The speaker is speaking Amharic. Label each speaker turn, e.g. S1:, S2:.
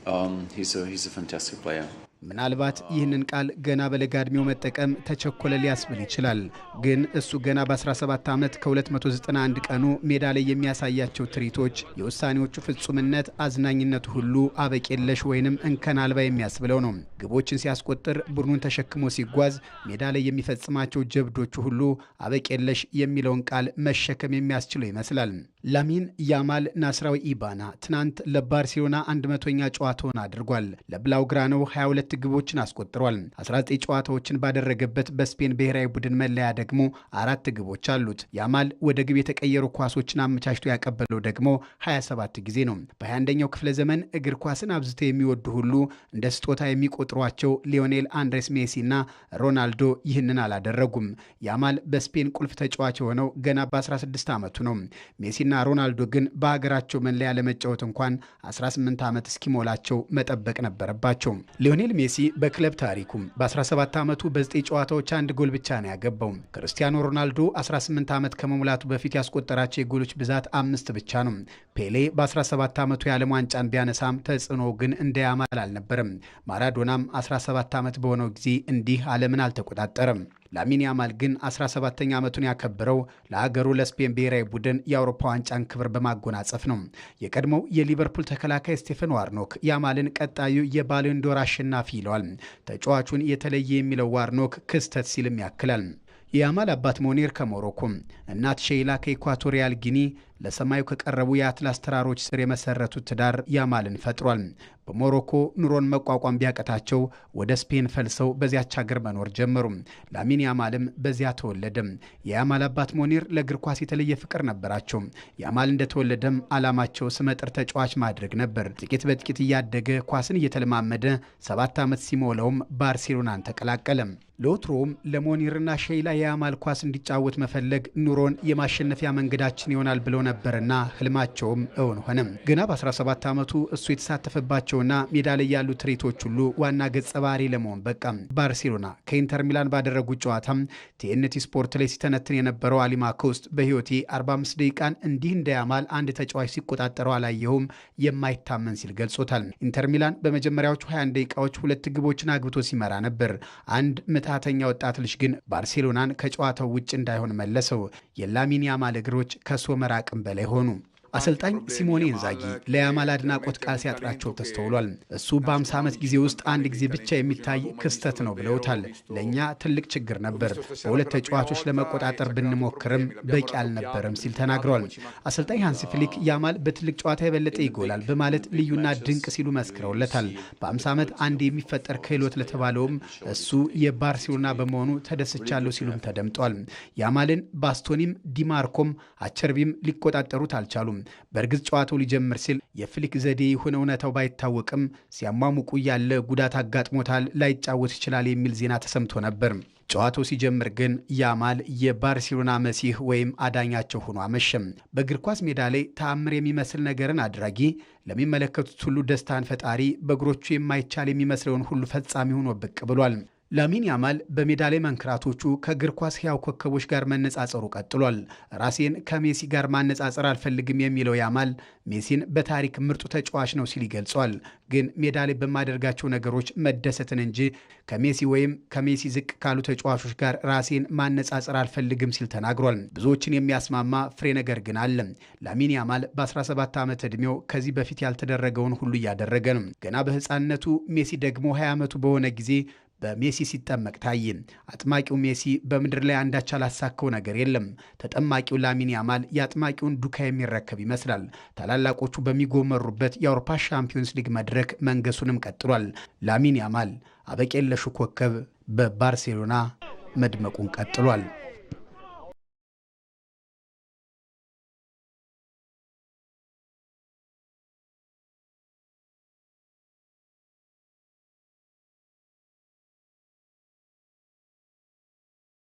S1: He's a fantastic player.
S2: ምናልባት ይህንን ቃል ገና በለጋ ዕድሜው መጠቀም ተቸኮለ ሊያስብል ይችላል። ግን እሱ ገና በ17 ዓመት ከ291 ቀኑ ሜዳ ላይ የሚያሳያቸው ትርኢቶች የውሳኔዎቹ ፍጹምነት፣ አዝናኝነቱ ሁሉ አበቄለሽ ወይንም እንከን አልባ የሚያስብለው ነው። ግቦችን ሲያስቆጥር፣ ቡድኑን ተሸክሞ ሲጓዝ፣ ሜዳ ላይ የሚፈጽማቸው ጀብዶቹ ሁሉ አበቄለሽ የሚለውን ቃል መሸከም የሚያስችለው ይመስላል። ላሚን ያማል ናስራዊ ኢባና ትናንት ለባርሴሎና 100ኛ ጨዋታውን አድርጓል። ለብላውግራናው 22 ግቦችን አስቆጥሯል። 19 ጨዋታዎችን ባደረገበት በስፔን ብሔራዊ ቡድን መለያ ደግሞ 4 ግቦች አሉት። ያማል ወደ ግብ የተቀየሩ ኳሶችን አመቻችቶ ያቀበለው ደግሞ 27 ጊዜ ነው። በ21ኛው ክፍለ ዘመን እግር ኳስን አብዝተው የሚወዱ ሁሉ እንደ ስጦታ የሚቆጥሯቸው ሊዮኔል አንድሬስ ሜሲ እና ሮናልዶ ይህንን አላደረጉም። ያማል በስፔን ቁልፍ ተጫዋች የሆነው ገና በ16 ዓመቱ ነው። ሜሲና ሮናልዶ ግን በሀገራቸው መለያ ለመጫወት እንኳን 18 ዓመት እስኪሞላቸው መጠበቅ ነበረባቸው። ሊዮኔል ሜሲ በክለብ ታሪኩም በ17 ዓመቱ በ9 ጨዋታዎች 1 ጎል ብቻ ነው ያገባው። ክርስቲያኖ ሮናልዶ 18 ዓመት ከመሙላቱ በፊት ያስቆጠራቸው የጎሎች ብዛት 5 ብቻ ነው። ፔሌ በ17 ዓመቱ የዓለም ዋንጫን ቢያነሳም ተጽዕኖ ግን እንደ ያማል አልነበረም። ማራዶናም 17 ዓመት በሆነው ጊዜ እንዲህ ዓለምን አልተቆጣጠረም። ላሚን ያማል ግን 17ኛ ዓመቱን ያከበረው ለሀገሩ ለስፔን ብሔራዊ ቡድን የአውሮፓ ዋንጫን ክብር በማጎናጸፍ ነው። የቀድሞው የሊቨርፑል ተከላካይ ስቴፈን ዋርኖክ ያማልን ቀጣዩ የባሎን ዶር አሸናፊ ይለዋል። ተጫዋቹን የተለየ የሚለው ዋርኖክ ክስተት ሲልም ያክላል። የያማል አባት ሞኒር ከሞሮኮ፣ እናት ሼይላ ከኢኳቶሪያል ጊኒ ለሰማዩ ከቀረቡ የአትላስ ተራሮች ስር የመሰረቱት ትዳር ያማልን ፈጥሯል። በሞሮኮ ኑሮን መቋቋም ቢያቀታቸው ወደ ስፔን ፈልሰው በዚያች ሀገር መኖር ጀመሩ። ላሚን ያማልም በዚያ ተወለደም። የያማል አባት ሞኒር ለእግር ኳስ የተለየ ፍቅር ነበራቸው። ያማል እንደተወለደም ዓላማቸው ስመጥር ተጫዋች ማድረግ ነበር። ጥቂት በጥቂት እያደገ ኳስን እየተለማመደ 7 ዓመት ሲሞላውም ባርሴሎናን ተቀላቀለም። ለወትሮውም ለሞኒርና ሼይላ የያማል ኳስ እንዲጫወት መፈለግ ኑሮን የማሸነፊያ መንገዳችን ይሆናል ብለው ነበርና ህልማቸውም እውን ሆነም። ገና በ17 ዓመቱ እሱ የተሳተፈባቸውና ሜዳ ላይ ያሉ ትርኢቶች ሁሉ ዋና ገጸ ባህሪ ለመሆን በቃ። ባርሴሎና ከኢንተር ሚላን ባደረጉት ጨዋታም ቲኤንቲ ስፖርት ላይ ሲተነትን የነበረው አሊማ ኮስት በህይወቴ 45 ደቂቃን እንዲህ እንደ ያማል አንድ ተጫዋች ሲቆጣጠረው አላየሁም፣ የማይታመን ሲል ገልጾታል። ኢንተር ሚላን በመጀመሪያዎቹ 21 ደቂቃዎች 2 ግቦችን አግብቶ ሲመራ ነበር። አንድ ምትሃተኛ ወጣት ልጅ ግን ባርሴሎናን ከጨዋታው ውጭ እንዳይሆን መለሰው። የላሚን ያማል እግሮች ከሶመር አቅም በላይ ሆኑ። አሰልጣኝ ሲሞኔ ኢንዛጊ ለያማል አድናቆት ቃል ሲያጥራቸው ተስተውሏል። እሱ በ50 ዓመት ጊዜ ውስጥ አንድ ጊዜ ብቻ የሚታይ ክስተት ነው ብለውታል። ለእኛ ትልቅ ችግር ነበር፣ በሁለት ተጫዋቾች ለመቆጣጠር ብንሞክርም በቂ አልነበረም ሲል ተናግረዋል። አሰልጣኝ ሃንሲ ፍሊክ ያማል በትልቅ ጨዋታ የበለጠ ይጎላል በማለት ልዩና ድንቅ ሲሉ መስክረውለታል። በ50 ዓመት አንድ የሚፈጠር ክህሎት ለተባለውም እሱ የባርሴሎና በመሆኑ ተደስቻለሁ ሲሉም ተደምጧል። ያማልን ባስቶኒም ዲማርኮም አቸርቢም ሊቆጣጠሩት አልቻሉም። በእርግጥ ጨዋታው ሊጀምር ሲል የፍሊክ ዘዴ ይሁን እውነታው ባይታወቅም ሲያሟሙቁ ያለ ጉዳት አጋጥሞታል፣ ላይጫወት ይችላል የሚል ዜና ተሰምቶ ነበር። ጨዋታው ሲጀምር ግን ያማል የባርሴሎና መሲህ ወይም አዳኛቸው ሆኖ አመሸም። በእግር ኳስ ሜዳ ላይ ተአምር የሚመስል ነገርን አድራጊ፣ ለሚመለከቱት ሁሉ ደስታን ፈጣሪ፣ በእግሮቹ የማይቻል የሚመስለውን ሁሉ ፈጻሚ ሆኖ ብቅ ብሏል። ላሚን ያማል በሜዳ ላይ መንክራቶቹ ከእግር ኳስ ሕያው ኮከቦች ጋር መነጻጸሩ ቀጥሏል። ራሴን ከሜሲ ጋር ማነጻጸር አልፈልግም የሚለው ያማል ሜሲን በታሪክ ምርጡ ተጫዋች ነው ሲል ይገልጿል። ግን ሜዳ ላይ በማደርጋቸው ነገሮች መደሰትን እንጂ ከሜሲ ወይም ከሜሲ ዝቅ ካሉ ተጫዋቾች ጋር ራሴን ማነጻጸር አልፈልግም ሲል ተናግሯል። ብዙዎችን የሚያስማማ ፍሬ ነገር ግን አለ። ላሚን ያማል በ17 ዓመት ዕድሜው ከዚህ በፊት ያልተደረገውን ሁሉ እያደረገ ነው። ገና በሕፃንነቱ ሜሲ ደግሞ 20 ዓመቱ በሆነ ጊዜ በሜሲ ሲጠመቅ ታየ። አጥማቂው ሜሲ በምድር ላይ አንዳች ያላሳካው ነገር የለም። ተጠማቂው ላሚን ያማል የአጥማቂውን ዱካ የሚረከብ ይመስላል። ታላላቆቹ በሚጎመሩበት የአውሮፓ ሻምፒዮንስ ሊግ መድረክ መንገሱንም ቀጥሏል። ላሚን ያማል አበቄለሹ ኮከብ በባርሴሎና መድመቁን ቀጥሏል።